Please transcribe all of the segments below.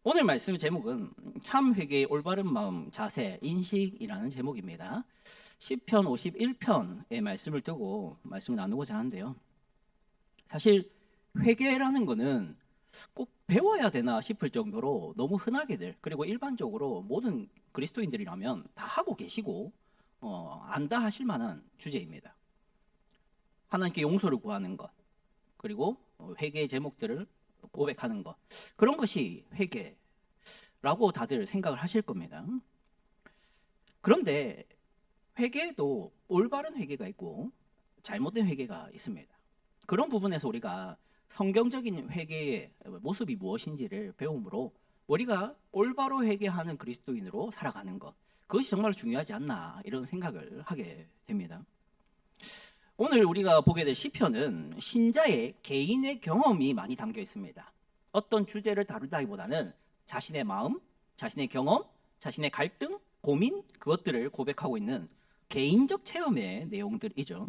오늘 말씀 제목은 참 회개의 올바른 마음, 자세, 인식이라는 제목입니다. 시편 51편의 말씀을 두고 말씀을 나누고자 하는데요. 사실 회개라는 거는 꼭 배워야 되나 싶을 정도로 너무 흔하게들, 그리고 일반적으로 모든 그리스도인들이라면 다 하고 계시고 안다 하실 만한 주제입니다. 하나님께 용서를 구하는 것, 그리고 회개의 제목들을 고백하는 것, 그런 것이 회개라고 다들 생각을 하실 겁니다. 그런데 회개에도 올바른 회개가 있고 잘못된 회개가 있습니다. 그런 부분에서 우리가 성경적인 회개의 모습이 무엇인지를 배움으로 우리가 올바로 회개하는 그리스도인으로 살아가는 것, 그것이 정말 중요하지 않나, 이런 생각을 하게 됩니다. 오늘 우리가 보게 될 시편은 신자의 개인의 경험이 많이 담겨 있습니다. 어떤 주제를 다루다기보다는 자신의 마음, 자신의 경험, 자신의 갈등, 고민, 그것들을 고백하고 있는 개인적 체험의 내용들이죠.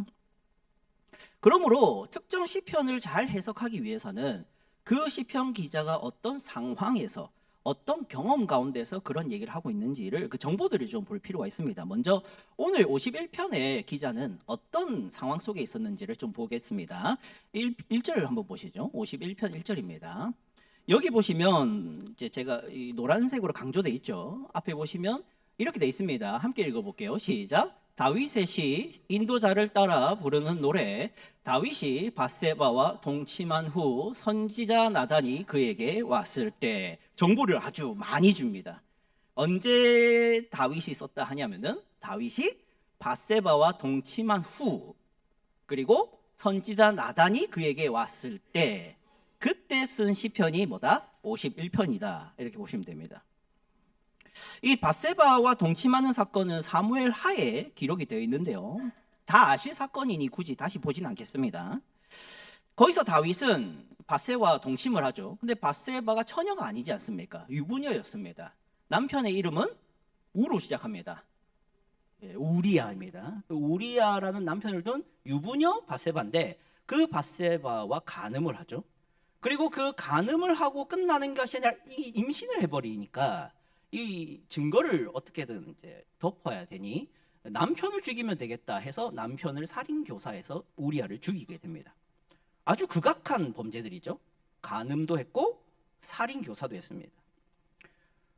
그러므로 특정 시편을 잘 해석하기 위해서는 그 시편 기자가 어떤 상황에서, 어떤 경험 가운데서 그런 얘기를 하고 있는지를, 그 정보들을 좀 볼 필요가 있습니다. 먼저 오늘 51편의 기자는 어떤 상황 속에 있었는지를 좀 보겠습니다. 1절을 한번 보시죠. 51편 1절입니다. 여기 보시면 이제 제가 이 노란색으로 강조돼 있죠. 앞에 보시면 이렇게 돼 있습니다. 함께 읽어볼게요. 시작. 다윗의 시, 인도자를 따라 부르는 노래. 다윗이 밧세바와 동침한 후 선지자 나단이 그에게 왔을 때, 정보를 아주 많이 줍니다. 언제 다윗이 썼다 하냐면은 다윗이 밧세바와 동침한 후, 그리고 선지자 나단이 그에게 왔을 때, 그때 쓴 시편이 뭐다? 51편이다. 이렇게 보시면 됩니다. 이 밧세바와 동침하는 사건은 사무엘 하에 기록이 되어 있는데요. 다 아실 사건이니 굳이 다시 보진 않겠습니다. 거기서 다윗은 밧세바와 동침을 하죠. 근데 밧세바가 처녀가 아니지 않습니까? 유부녀였습니다. 남편의 이름은 우로 시작합니다. 우리야입니다. 우리야라는 남편을 둔 유부녀 밧세바인데, 그 밧세바와 간음을 하죠. 그리고 그 간음을 하고 끝나는 것이 아니라 이 임신을 해버리니까 이 증거를 어떻게든 이제 덮어야 되니 남편을 죽이면 되겠다 해서 남편을 살인 교사해서 우리아를 죽이게 됩니다. 아주 극악한 범죄들이죠. 간음도 했고 살인 교사도 했습니다.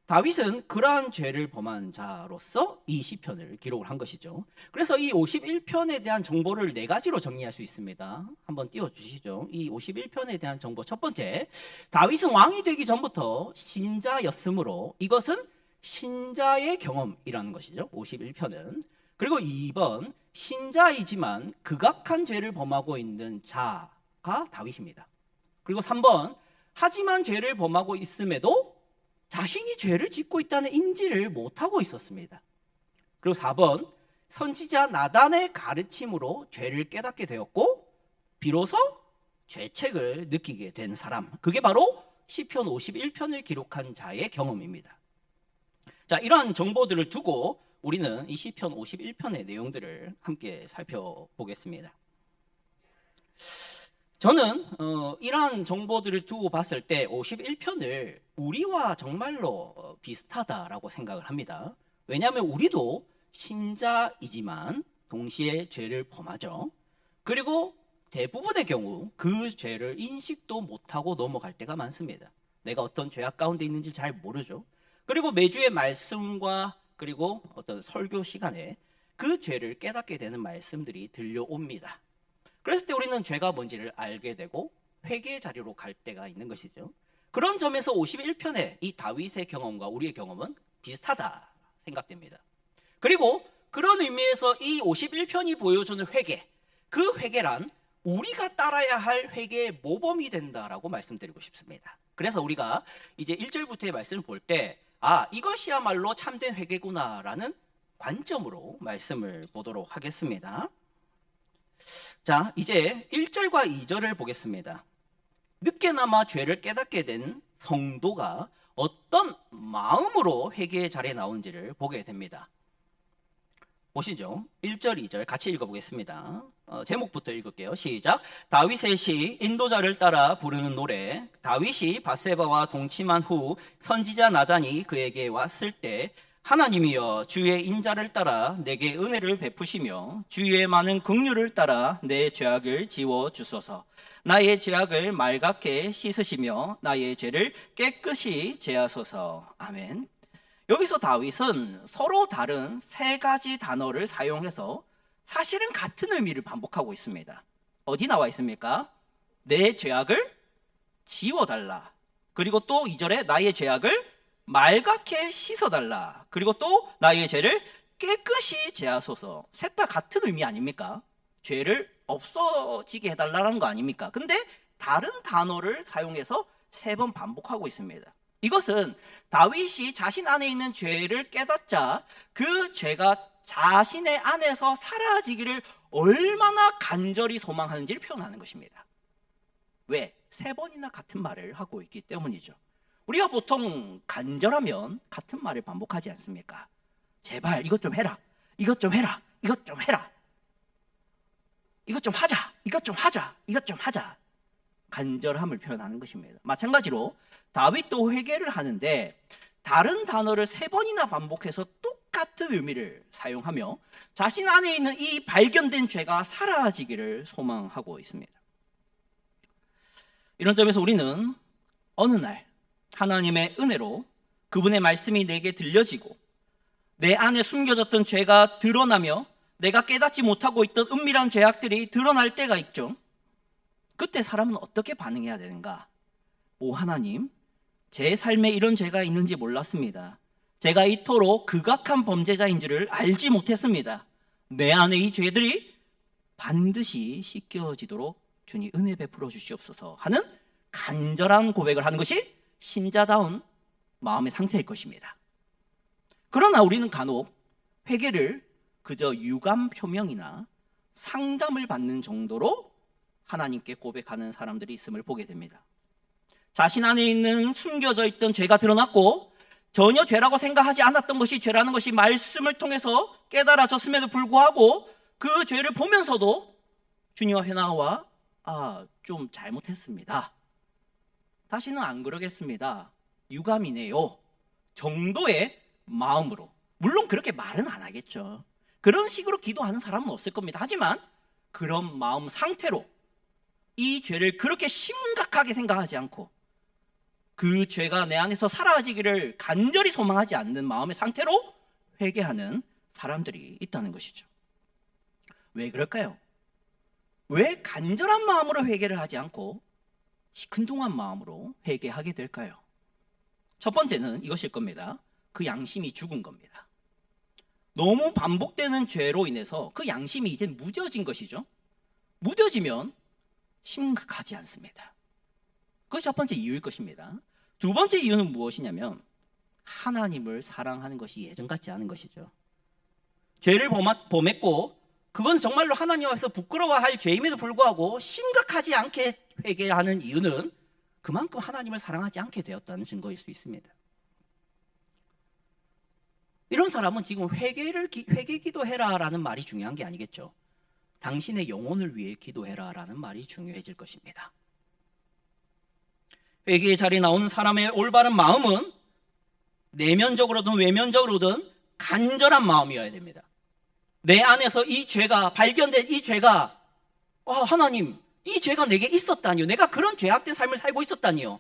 다윗은 그러한 죄를 범한 자로서 이 시편을 기록을 한 것이죠. 그래서 이 51편에 대한 정보를 네 가지로 정리할 수 있습니다. 한번 띄워주시죠. 이 51편에 대한 정보, 첫 번째, 다윗은 왕이 되기 전부터 신자였으므로 이것은 신자의 경험이라는 것이죠. 51편은. 그리고 2번, 신자이지만 극악한 죄를 범하고 있는 자가 다윗입니다. 그리고 3번, 하지만 죄를 범하고 있음에도 자신이 죄를 짓고 있다는 인지를 못하고 있었습니다. 그리고 4번, 선지자 나단의 가르침으로 죄를 깨닫게 되었고 비로소 죄책을 느끼게 된 사람, 그게 바로 시편 51편을 기록한 자의 경험입니다. 자, 이러한 정보들을 두고 우리는 이 시편 51편의 내용들을 함께 살펴보겠습니다. 저는 이러한 정보들을 두고 봤을 때 51편을 우리와 정말로 비슷하다라고 생각을 합니다. 왜냐하면 우리도 신자이지만 동시에 죄를 범하죠. 그리고 대부분의 경우 그 죄를 인식도 못하고 넘어갈 때가 많습니다. 내가 어떤 죄악 가운데 있는지 잘 모르죠. 그리고 매주의 말씀과 그리고 어떤 설교 시간에 그 죄를 깨닫게 되는 말씀들이 들려옵니다. 그랬을 때 우리는 죄가 뭔지를 알게 되고 회개의 자리로 갈 때가 있는 것이죠. 그런 점에서 51편의 이 다윗의 경험과 우리의 경험은 비슷하다 생각됩니다. 그리고 그런 의미에서 이 51편이 보여주는 회개, 그 회개란 우리가 따라야 할 회개의 모범이 된다라고 말씀드리고 싶습니다. 그래서 우리가 이제 1절부터의 말씀을 볼 때, 아, 이것이야말로 참된 회개구나라는 관점으로 말씀을 보도록 하겠습니다. 자, 이제 1절과 2절을 보겠습니다. 늦게나마 죄를 깨닫게 된 성도가 어떤 마음으로 회개의 자리에 나온지를 보게 됩니다. 보시죠. 1절, 2절 같이 읽어보겠습니다. 제목부터 읽을게요. 시작. 다윗의 시, 인도자를 따라 부르는 노래. 다윗이 밧세바와 동침한 후 선지자 나단이 그에게 왔을 때 하나님이여 주의 인자를 따라 내게 은혜를 베푸시며 주의 많은 긍휼을 따라 내 죄악을 지워 주소서. 나의 죄악을 말갛게 씻으시며 나의 죄를 깨끗이 제하소서. 아멘. 여기서 다윗은 서로 다른 세 가지 단어를 사용해서 사실은 같은 의미를 반복하고 있습니다. 어디 나와 있습니까? 내 죄악을 지워달라. 그리고 또 2절에 나의 죄악을 말갛게 씻어달라. 그리고 또 나의 죄를 깨끗이 제하소서. 셋 다 같은 의미 아닙니까? 죄를 없어지게 해달라는 거 아닙니까? 근데 다른 단어를 사용해서 3번 반복하고 있습니다. 이것은 다윗이 자신 안에 있는 죄를 깨닫자 그 죄가 자신의 안에서 사라지기를 얼마나 간절히 소망하는지를 표현하는 것입니다. 왜? 3번이나 같은 말을 하고 있기 때문이죠. 우리가 보통 간절하면 같은 말을 반복하지 않습니까? 제발 이것 좀 해라. 이것 좀 해라. 이것 좀 해라. 이것 좀 하자. 이것 좀 하자. 이것 좀 하자. 간절함을 표현하는 것입니다. 마찬가지로 다윗도 회개를 하는데 다른 단어를 3번이나 반복해서 똑같은 의미를 사용하며 자신 안에 있는 이 발견된 죄가 사라지기를 소망하고 있습니다. 이런 점에서 우리는 어느 날 하나님의 은혜로 그분의 말씀이 내게 들려지고 내 안에 숨겨졌던 죄가 드러나며 내가 깨닫지 못하고 있던 은밀한 죄악들이 드러날 때가 있죠. 그때 사람은 어떻게 반응해야 되는가? 오 하나님, 제 삶에 이런 죄가 있는지 몰랐습니다. 제가 이토록 극악한 범죄자인 줄을 알지 못했습니다. 내 안에 이 죄들이 반드시 씻겨지도록 주님 은혜 베풀어 주시옵소서 하는 간절한 고백을 하는 것이 신자다운 마음의 상태일 것입니다. 그러나 우리는 간혹 회개를 그저 유감 표명이나 상담을 받는 정도로 하나님께 고백하는 사람들이 있음을 보게 됩니다. 자신 안에 있는 숨겨져 있던 죄가 드러났고 전혀 죄라고 생각하지 않았던 것이 죄라는 것이 말씀을 통해서 깨달아졌음에도 불구하고 그 죄를 보면서도 주님 앞에 나와 좀 잘못했습니다. 다시는 안 그러겠습니다. 유감이네요. 정도의 마음으로. 물론 그렇게 말은 안 하겠죠. 그런 식으로 기도하는 사람은 없을 겁니다. 하지만 그런 마음 상태로 이 죄를 그렇게 심각하게 생각하지 않고 그 죄가 내 안에서 사라지기를 간절히 소망하지 않는 마음의 상태로 회개하는 사람들이 있다는 것이죠. 왜 그럴까요? 왜 간절한 마음으로 회개를 하지 않고 시큰둥한 마음으로 회개하게 될까요? 첫 번째는 이것일 겁니다. 그 양심이 죽은 겁니다. 너무 반복되는 죄로 인해서 그 양심이 이제 무뎌진 것이죠. 무뎌지면 심각하지 않습니다. 그것이 첫 번째 이유일 것입니다. 두 번째 이유는 무엇이냐면 하나님을 사랑하는 것이 예전 같지 않은 것이죠. 죄를 범했고 그건 정말로 하나님 앞에서 부끄러워할 죄임에도 불구하고 심각하지 않게 회개하는 이유는 그만큼 하나님을 사랑하지 않게 되었다는 증거일 수 있습니다. 이런 사람은 지금 회개 기도해라라는 말이 중요한 게 아니겠죠. 당신의 영혼을 위해 기도해라라는 말이 중요해질 것입니다. 회개의 자리에 나오는 사람의 올바른 마음은 내면적으로든 외면적으로든 간절한 마음이어야 됩니다. 내 안에서 이 죄가 발견된 이 죄가 하나님, 이 죄가 내게 있었다니요. 내가 그런 죄악된 삶을 살고 있었다니요.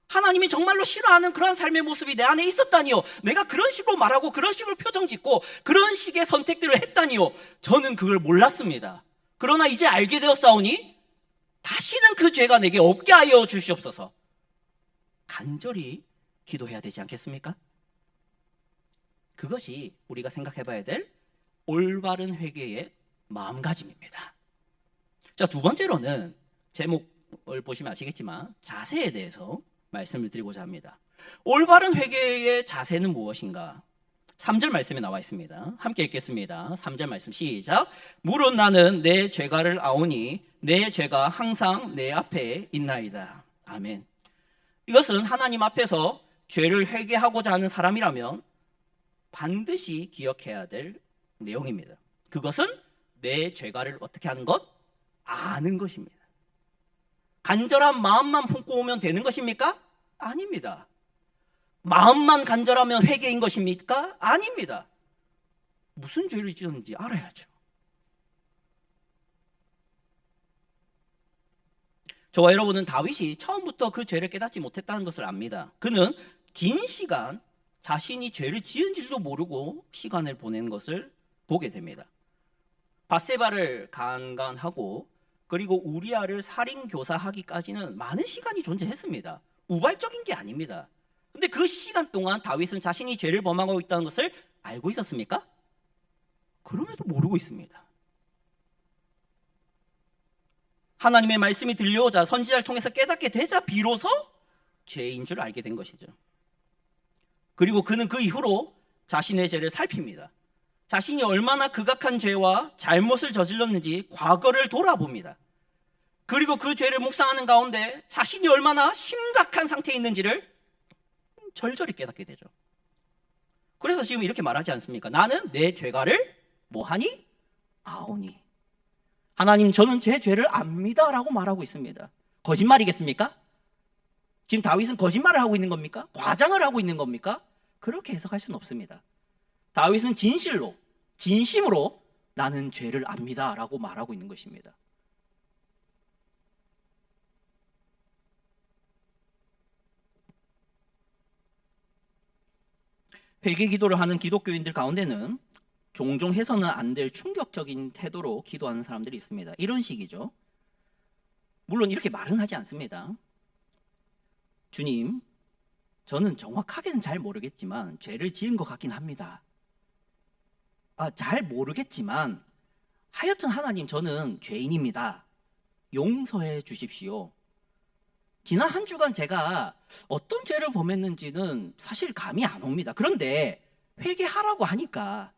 하나님이 정말로 싫어하는 그런 삶의 모습이 내 안에 있었다니요. 내가 그런 식으로 말하고 그런 식으로 표정 짓고 그런 식의 선택들을 했다니요. 저는 그걸 몰랐습니다. 그러나 이제 알게 되었사오니 다시는 그 죄가 내게 없게 하여 주시옵소서. 간절히 기도해야 되지 않겠습니까? 그것이 우리가 생각해 봐야 될 올바른 회개의 마음가짐입니다. 자, 두 번째로는 제목을 보시면 아시겠지만 자세에 대해서 말씀을 드리고자 합니다. 올바른 회개의 자세는 무엇인가? 3절 말씀에 나와 있습니다. 함께 읽겠습니다. 3절 말씀 시작. 물은 나는 내 죄가를 아오니 내 죄가 항상 내 앞에 있나이다. 아멘. 이것은 하나님 앞에서 죄를 회개하고자 하는 사람이라면 반드시 기억해야 될 내용입니다. 그것은 내 죄가를 어떻게 하는 것? 아는 것입니다. 간절한 마음만 품고 오면 되는 것입니까? 아닙니다. 마음만 간절하면 회개인 것입니까? 아닙니다. 무슨 죄를 지었는지 알아야죠. 저와 여러분은 다윗이 처음부터 그 죄를 깨닫지 못했다는 것을 압니다. 그는 긴 시간 자신이 죄를 지은 줄도 모르고 시간을 보낸 것을 보게 됩니다. 밧세바를 강간하고 그리고 우리아를 살인 교사하기까지는 많은 시간이 존재했습니다. 우발적인 게 아닙니다. 근데 그 시간 동안 다윗은 자신이 죄를 범하고 있다는 것을 알고 있었습니까? 그럼에도 모르고 있습니다. 하나님의 말씀이 들려오자 선지자를 통해서 깨닫게 되자 비로소 죄인 줄 알게 된 것이죠. 그리고 그는 그 이후로 자신의 죄를 살핍니다. 자신이 얼마나 극악한 죄와 잘못을 저질렀는지 과거를 돌아봅니다. 그리고 그 죄를 묵상하는 가운데 자신이 얼마나 심각한 상태에 있는지를 절절히 깨닫게 되죠. 그래서 지금 이렇게 말하지 않습니까? 나는 내 죄가를 뭐하니? 아오니. 하나님, 저는 제 죄를 압니다 라고 말하고 있습니다. 거짓말이겠습니까? 지금 다윗은 거짓말을 하고 있는 겁니까? 과장을 하고 있는 겁니까? 그렇게 해석할 수는 없습니다. 다윗은 진실로, 진심으로 나는 죄를 압니다 라고 말하고 있는 것입니다. 회개 기도를 하는 기독교인들 가운데는 종종 해서는 안 될 충격적인 태도로 기도하는 사람들이 있습니다. 이런 식이죠. 물론 이렇게 말은 하지 않습니다. 주님, 저는 정확하게는 잘 모르겠지만 죄를 지은 것 같긴 합니다. 잘 모르겠지만 하여튼 하나님, 저는 죄인입니다. 용서해 주십시오. 지난 한 주간 제가 어떤 죄를 범했는지는 사실 감이 안 옵니다. 그런데 회개하라고 하니까,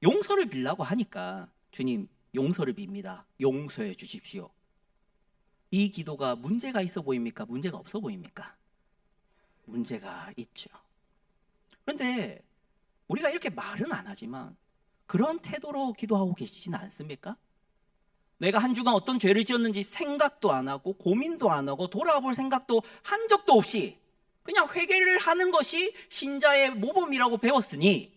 용서를 빌라고 하니까 주님, 용서를 빕니다. 용서해 주십시오. 이 기도가 문제가 있어 보입니까? 문제가 없어 보입니까? 문제가 있죠. 그런데 우리가 이렇게 말은 안 하지만 그런 태도로 기도하고 계시지는 않습니까? 내가 한 주간 어떤 죄를 지었는지 생각도 안 하고 고민도 안 하고 돌아볼 생각도 한 적도 없이 그냥 회개를 하는 것이 신자의 모범이라고 배웠으니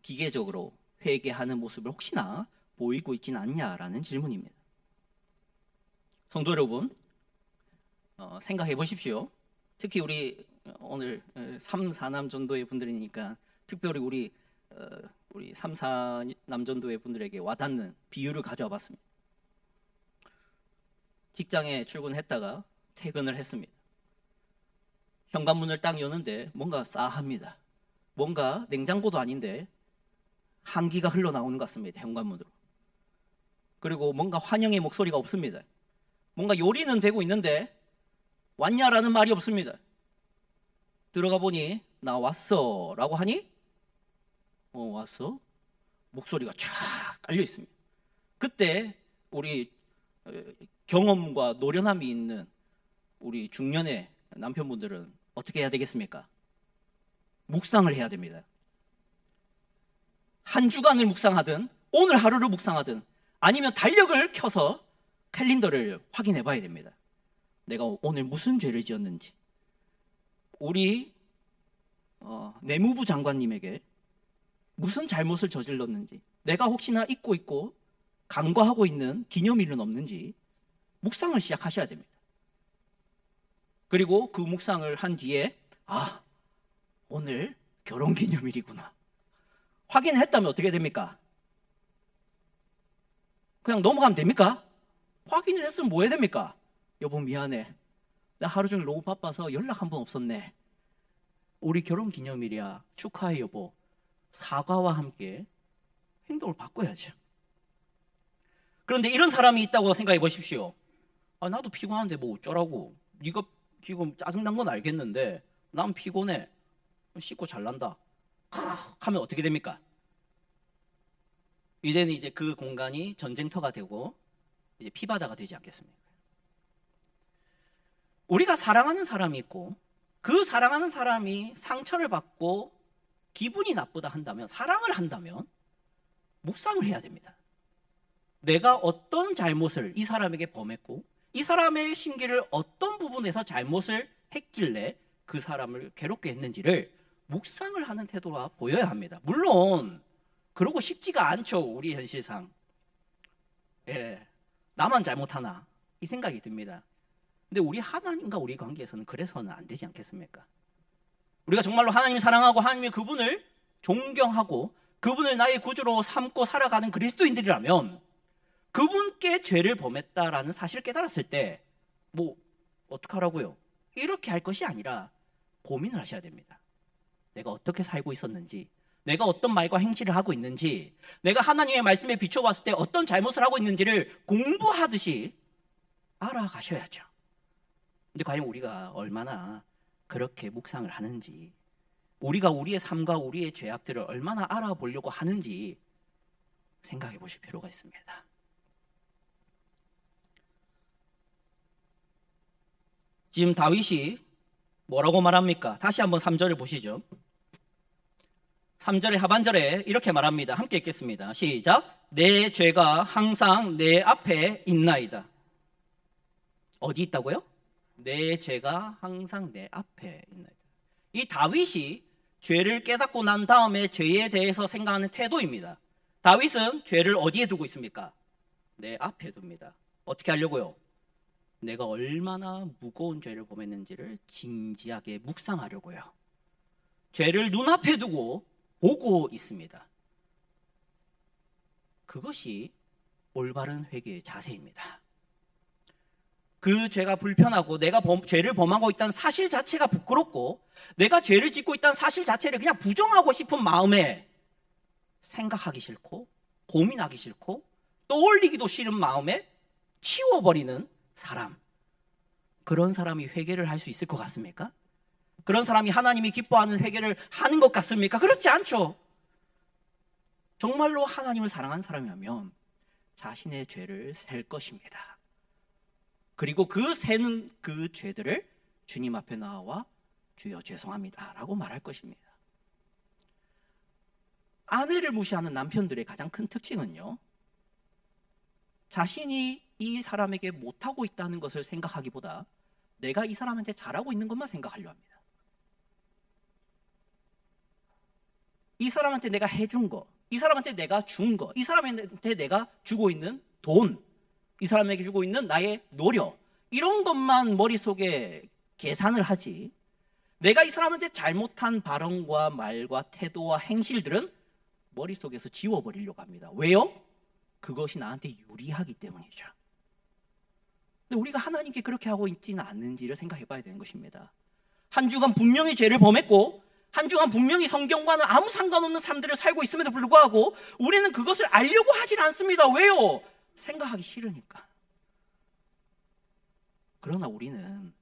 기계적으로 회개하는 모습을 혹시나 보이고 있지는 않냐라는 질문입니다. 성도 여러분, 생각해 보십시오. 특히 우리 오늘 3, 4남 전도의 분들이니까 특별히 우리 3, 4남 전도의 분들에게 와닿는 비유를 가져와 봤습니다. 직장에 출근했다가 퇴근을 했습니다. 현관문을 딱 여는데 뭔가 싸합니다. 뭔가 냉장고도 아닌데 한기가 흘러나오는 것 같습니다. 현관문으로. 그리고 뭔가 환영의 목소리가 없습니다. 뭔가 요리는 되고 있는데 왔냐라는 말이 없습니다. 들어가 보니 나 왔어 라고 하니 왔어? 목소리가 쫙 깔려 있습니다. 그때 우리 경험과 노련함이 있는 우리 중년의 남편분들은 어떻게 해야 되겠습니까? 묵상을 해야 됩니다. 한 주간을 묵상하든 오늘 하루를 묵상하든 아니면 달력을 켜서 캘린더를 확인해 봐야 됩니다. 내가 오늘 무슨 죄를 지었는지, 우리 내무부 장관님에게 무슨 잘못을 저질렀는지, 내가 혹시나 잊고 있고 간과하고 있는 기념일은 없는지 묵상을 시작하셔야 됩니다. 그리고 그 묵상을 한 뒤에 오늘 결혼기념일이구나 확인했다면 어떻게 됩니까? 그냥 넘어가면 됩니까? 확인을 했으면 뭐 해야 됩니까? 여보 미안해, 나 하루 종일 너무 바빠서 연락 한 번 없었네. 우리 결혼기념일이야, 축하해 여보. 사과와 함께 행동을 바꿔야죠. 그런데 이런 사람이 있다고 생각해 보십시오. 나도 피곤한데 뭐 어쩌라고. 네가 지금 짜증난 건 알겠는데 난 피곤해. 씻고 잘난다 하면 어떻게 됩니까? 이제는 이제 그 공간이 전쟁터가 되고 이제 피바다가 되지 않겠습니까? 우리가 사랑하는 사람이 있고 그 사랑하는 사람이 상처를 받고 기분이 나쁘다 한다면, 사랑을 한다면 묵상을 해야 됩니다. 내가 어떤 잘못을 이 사람에게 범했고 이 사람의 심기를 어떤 부분에서 잘못을 했길래 그 사람을 괴롭게 했는지를 묵상을 하는 태도가 보여야 합니다. 물론 그러고 싶지가 않죠. 우리 현실상. 나만 잘못하나 이 생각이 듭니다. 근데 우리 하나님과 우리 관계에서는 그래서는 안 되지 않겠습니까? 우리가 정말로 하나님을 사랑하고 하나님의 그분을 존경하고 그분을 나의 구주로 삼고 살아가는 그리스도인들이라면 그분께 죄를 범했다라는 사실을 깨달았을 때 뭐 어떡하라고요? 이렇게 할 것이 아니라 고민을 하셔야 됩니다. 내가 어떻게 살고 있었는지, 내가 어떤 말과 행실을 하고 있는지, 내가 하나님의 말씀에 비춰봤을 때 어떤 잘못을 하고 있는지를 공부하듯이 알아가셔야죠. 근데 과연 우리가 얼마나 그렇게 묵상을 하는지, 우리가 우리의 삶과 우리의 죄악들을 얼마나 알아보려고 하는지 생각해 보실 필요가 있습니다. 지금 다윗이 뭐라고 말합니까? 다시 한번 3절을 보시죠. 3절의 하반절에 이렇게 말합니다. 함께 읽겠습니다. 시작. 내 죄가 항상 내 앞에 있나이다. 어디 있다고요? 내 죄가 항상 내 앞에 있나이다. 이 다윗이 죄를 깨닫고 난 다음에 죄에 대해서 생각하는 태도입니다. 다윗은 죄를 어디에 두고 있습니까? 내 앞에 둡니다. 어떻게 하려고요? 내가 얼마나 무거운 죄를 범했는지를 진지하게 묵상하려고요. 죄를 눈앞에 두고 보고 있습니다. 그것이 올바른 회개의 자세입니다. 그 죄가 불편하고 내가 죄를 범하고 있다는 사실 자체가 부끄럽고 내가 죄를 짓고 있다는 사실 자체를 그냥 부정하고 싶은 마음에 생각하기 싫고 고민하기 싫고 떠올리기도 싫은 마음에 치워버리는 사람, 그런 사람이 회개를 할 수 있을 것 같습니까? 그런 사람이 하나님이 기뻐하는 회개를 하는 것 같습니까? 그렇지 않죠. 정말로 하나님을 사랑하는 사람이라면 자신의 죄를 셀 것입니다. 그리고 그 세는 그 죄들을 주님 앞에 나와 주여 죄송합니다 라고 말할 것입니다. 아내를 무시하는 남편들의 가장 큰 특징은요, 자신이 이 사람에게 못하고 있다는 것을 생각하기보다 내가 이 사람한테 잘하고 있는 것만 생각하려 합니다. 이 사람한테 내가 해준 거, 이 사람한테 내가 준 거, 이 사람한테 내가 주고 있는 돈, 이 사람에게 주고 있는 나의 노력, 이런 것만 머릿속에 계산을 하지, 내가 이 사람한테 잘못한 발언과 말과 태도와 행실들은 머릿속에서 지워버리려고 합니다. 왜요? 그것이 나한테 유리하기 때문이죠. 근데 우리가 하나님께 그렇게 하고 있지는 않는지를 생각해 봐야 되는 것입니다. 한 주간 분명히 죄를 범했고 한 주간 분명히 성경과는 아무 상관없는 삶들을 살고 있음에도 불구하고 우리는 그것을 알려고 하질 않습니다. 왜요? 생각하기 싫으니까. 그러나 우리는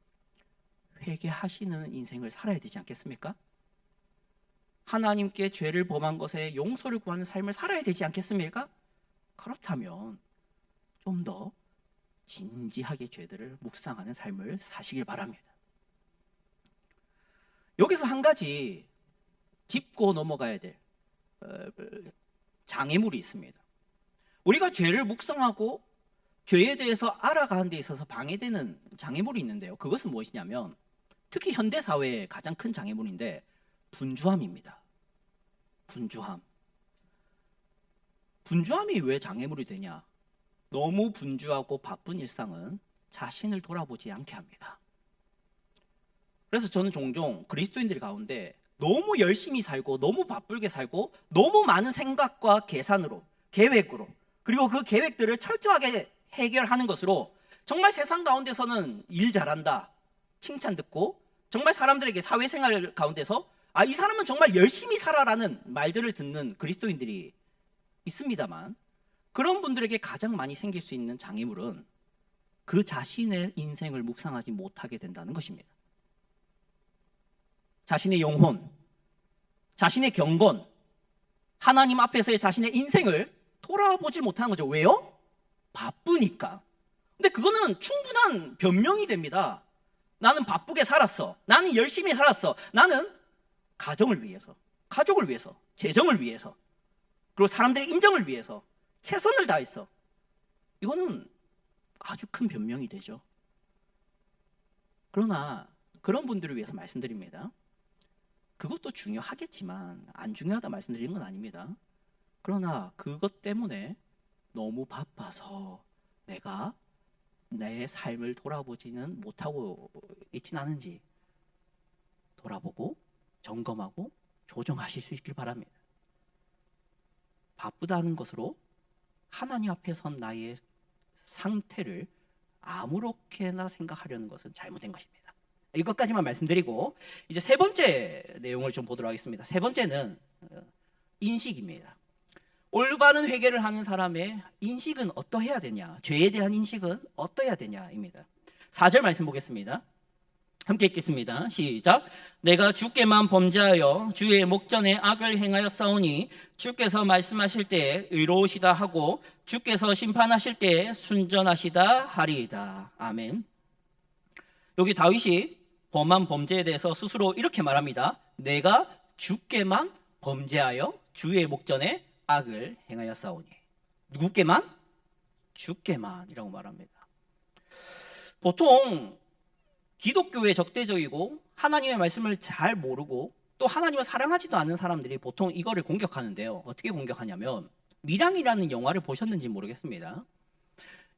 회개하시는 인생을 살아야 되지 않겠습니까? 하나님께 죄를 범한 것에 용서를 구하는 삶을 살아야 되지 않겠습니까? 그렇다면 좀 더 진지하게 죄들을 묵상하는 삶을 사시길 바랍니다. 여기서 한 가지 짚고 넘어가야 될 장애물이 있습니다. 우리가 죄를 묵상하고 죄에 대해서 알아가는 데 있어서 방해되는 장애물이 있는데요. 그것은 무엇이냐면 특히 현대사회의 가장 큰 장애물인데 분주함입니다. 분주함이 왜 장애물이 되냐? 너무 분주하고 바쁜 일상은 자신을 돌아보지 않게 합니다. 그래서 저는 종종 그리스도인들 가운데 너무 열심히 살고 너무 바쁘게 살고 너무 많은 생각과 계산으로, 계획으로, 그리고 그 계획들을 철저하게 해결하는 것으로 정말 세상 가운데서는 일 잘한다 칭찬 듣고 정말 사람들에게 사회생활 가운데서 이 사람은 정말 열심히 살아라는 말들을 듣는 그리스도인들이 있습니다만, 그런 분들에게 가장 많이 생길 수 있는 장애물은 그 자신의 인생을 묵상하지 못하게 된다는 것입니다. 자신의 영혼, 자신의 경건, 하나님 앞에서의 자신의 인생을 돌아보지 못하는 거죠. 왜요? 바쁘니까. 근데 그거는 충분한 변명이 됩니다. 나는 바쁘게 살았어. 나는 열심히 살았어. 나는 가정을 위해서, 가족을 위해서, 재정을 위해서. 그리고 사람들의 인정을 위해서 최선을 다했어. 이거는 아주 큰 변명이 되죠. 그러나 그런 분들을 위해서 말씀드립니다. 그것도 중요하겠지만 안 중요하다 말씀드리는 건 아닙니다. 그러나 그것 때문에 너무 바빠서 내가 내 삶을 돌아보지는 못하고 있진 않은지 돌아보고 점검하고 조정하실 수 있길 바랍니다. 바쁘다는 것으로 하나님 앞에 선 나의 상태를 아무렇게나 생각하려는 것은 잘못된 것입니다. 이것까지만 말씀드리고 이제 세 번째 내용을 좀 보도록 하겠습니다. 세 번째는 인식입니다. 올바른 회개를 하는 사람의 인식은 어떠해야 되냐, 죄에 대한 인식은 어떠해야 되냐입니다. 4절 말씀 보겠습니다. 함께 읽겠습니다. 시작. 내가 주께만 범죄하여 주의 목전에 악을 행하여 싸우니 주께서 말씀하실 때 의로우시다 하고 주께서 심판하실 때 순전하시다 하리이다. 아멘. 여기 다윗이 범한 범죄에 대해서 스스로 이렇게 말합니다. 내가 주께만 범죄하여 주의 목전에 악을 행하여 싸우니. 누구께만? 주께만이라고 말합니다. 보통 기독교에 적대적이고 하나님의 말씀을 잘 모르고 또 하나님을 사랑하지도 않는 사람들이 보통 이거를 공격하는데요. 어떻게 공격하냐면 밀양이라는 영화를 보셨는지 모르겠습니다.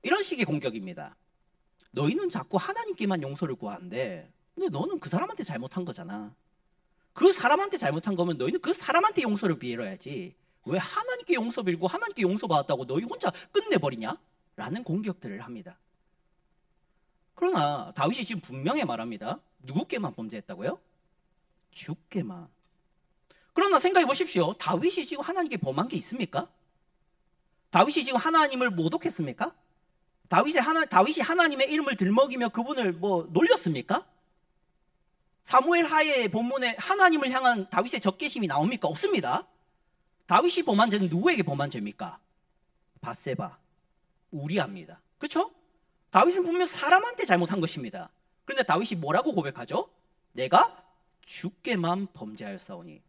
이런 식의 공격입니다. 너희는 자꾸 하나님께만 용서를 구하는데 근데 너는 그 사람한테 잘못한 거잖아. 그 사람한테 잘못한 거면 너희는 그 사람한테 용서를 빌어야지. 왜 하나님께 용서 빌고 하나님께 용서받았다고 너희 혼자 끝내버리냐? 라는 공격들을 합니다. 그러나 다윗이 지금 분명히 말합니다. 누구께만 범죄했다고요? 주께만. 그러나 생각해 보십시오. 다윗이 지금 하나님께 범한 게 있습니까? 다윗이 지금 하나님을 모독했습니까? 다윗이 하나님의 이름을 들먹이며 그분을 놀렸습니까? 사무엘 하의 본문에 하나님을 향한 다윗의 적개심이 나옵니까? 없습니다. 다윗이 범한 죄는 누구에게 범한 죄입니까? 밧세바, 우리아입니다. 그렇죠? 다윗은 분명 사람한테 잘못한 것입니다. 그런데 다윗이 뭐라고 고백하죠? 내가 주께만 범죄하였사오니.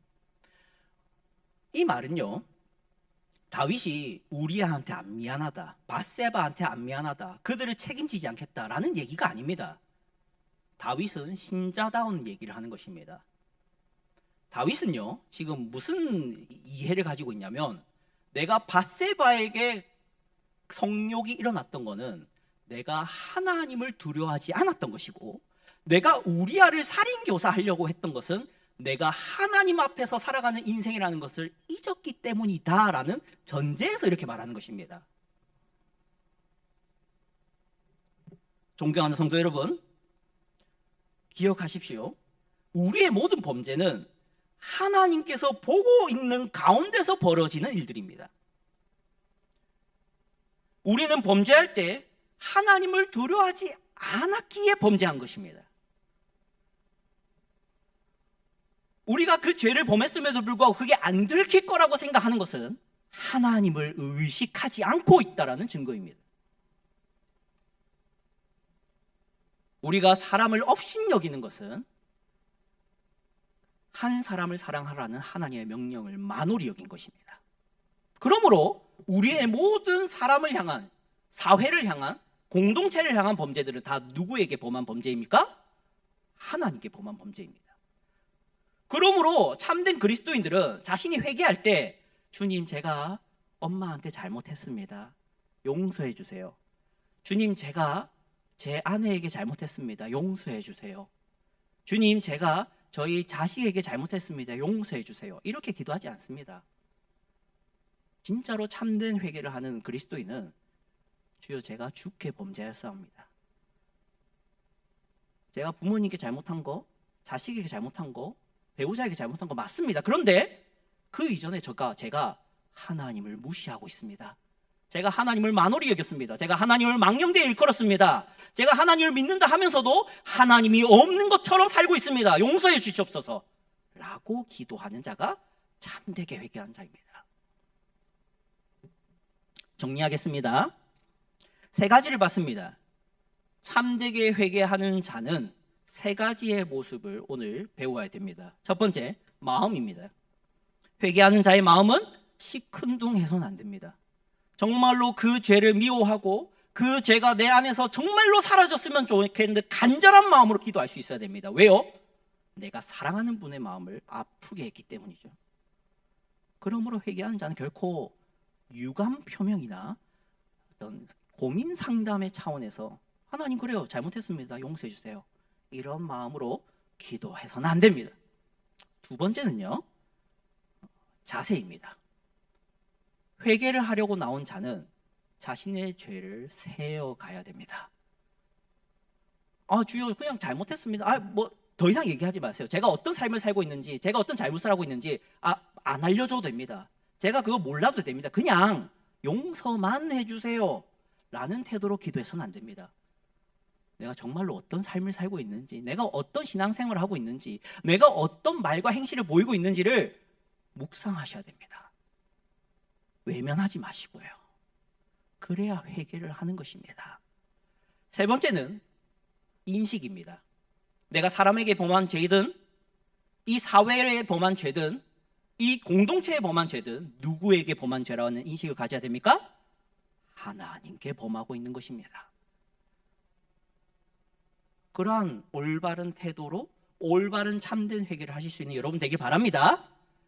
이 말은요, 다윗이 우리아한테 안 미안하다, 밧세바한테 안 미안하다, 그들을 책임지지 않겠다라는 얘기가 아닙니다. 다윗은 신자다운 얘기를 하는 것입니다. 다윗은요, 지금 무슨 이해를 가지고 있냐면 내가 밧세바에게 성욕이 일어났던 거는 내가 하나님을 두려워하지 않았던 것이고, 내가 우리아를 살인교사하려고 했던 것은 내가 하나님 앞에서 살아가는 인생이라는 것을 잊었기 때문이다라는 전제에서 이렇게 말하는 것입니다. 존경하는 성도 여러분, 기억하십시오. 우리의 모든 범죄는 하나님께서 보고 있는 가운데서 벌어지는 일들입니다. 우리는 범죄할 때 하나님을 두려워하지 않았기에 범죄한 것입니다. 우리가 그 죄를 범했음에도 불구하고 그게 안 들킬 거라고 생각하는 것은 하나님을 의식하지 않고 있다는 증거입니다. 우리가 사람을 업신여기는 것은 한 사람을 사랑하라는 하나님의 명령을 만홀히 여긴 것입니다. 그러므로 우리의 모든 사람을 향한, 사회를 향한, 공동체를 향한 범죄들은 다 누구에게 범한 범죄입니까? 하나님께 범한 범죄입니다. 그러므로 참된 그리스도인들은 자신이 회개할 때 주님, 제가 엄마한테 잘못했습니다. 용서해 주세요. 주님, 제가 제 아내에게 잘못했습니다. 용서해 주세요. 주님, 제가 저희 자식에게 잘못했습니다. 용서해 주세요. 이렇게 기도하지 않습니다. 진짜로 참된 회개를 하는 그리스도인은 주여, 제가 주께 범죄하였사옵니다. 제가 부모님께 잘못한 거, 자식에게 잘못한 거, 배우자에게 잘못한 거 맞습니다. 그런데 그 이전에 제가 하나님을 무시하고 있습니다. 제가 하나님을 만홀히 여겼습니다. 제가 하나님을 망령되이 일컬었습니다. 제가 하나님을 믿는다 하면서도 하나님이 없는 것처럼 살고 있습니다. 용서해 주시옵소서 라고 기도하는 자가 참되게 회개한 자입니다. 정리하겠습니다. 세 가지를 봤습니다. 참되게 회개하는 자는 세 가지의 모습을 오늘 배워야 됩니다. 첫 번째, 마음입니다. 회개하는 자의 마음은 시큰둥해서는 안 됩니다. 정말로 그 죄를 미워하고 그 죄가 내 안에서 정말로 사라졌으면 좋겠는데 간절한 마음으로 기도할 수 있어야 됩니다. 왜요? 내가 사랑하는 분의 마음을 아프게 했기 때문이죠. 그러므로 회개하는 자는 결코 유감 표명이나 어떤 고민 상담의 차원에서 하나님 그래요, 잘못했습니다, 용서해 주세요, 이런 마음으로 기도해서는 안 됩니다. 두 번째는요, 자세입니다. 회개를 하려고 나온 자는 자신의 죄를 세어가야 됩니다. 주여 그냥 잘못했습니다. 뭐 더 이상 얘기하지 마세요. 제가 어떤 삶을 살고 있는지, 제가 어떤 잘못을 하고 있는지 안 알려줘도 됩니다. 제가 그거 몰라도 됩니다. 그냥 용서만 해주세요 라는 태도로 기도해서는 안 됩니다. 내가 정말로 어떤 삶을 살고 있는지, 내가 어떤 신앙생활을 하고 있는지, 내가 어떤 말과 행실을 보이고 있는지를 묵상하셔야 됩니다. 외면하지 마시고요. 그래야 회개를 하는 것입니다. 세 번째는 인식입니다. 내가 사람에게 범한 죄든, 이 사회에 범한 죄든, 이 공동체에 범한 죄든 누구에게 범한 죄라는 인식을 가져야 됩니까? 하나님께 범하고 있는 것입니다. 그러한 올바른 태도로 올바른 참된 회개를 하실 수 있는 여러분 되길 바랍니다.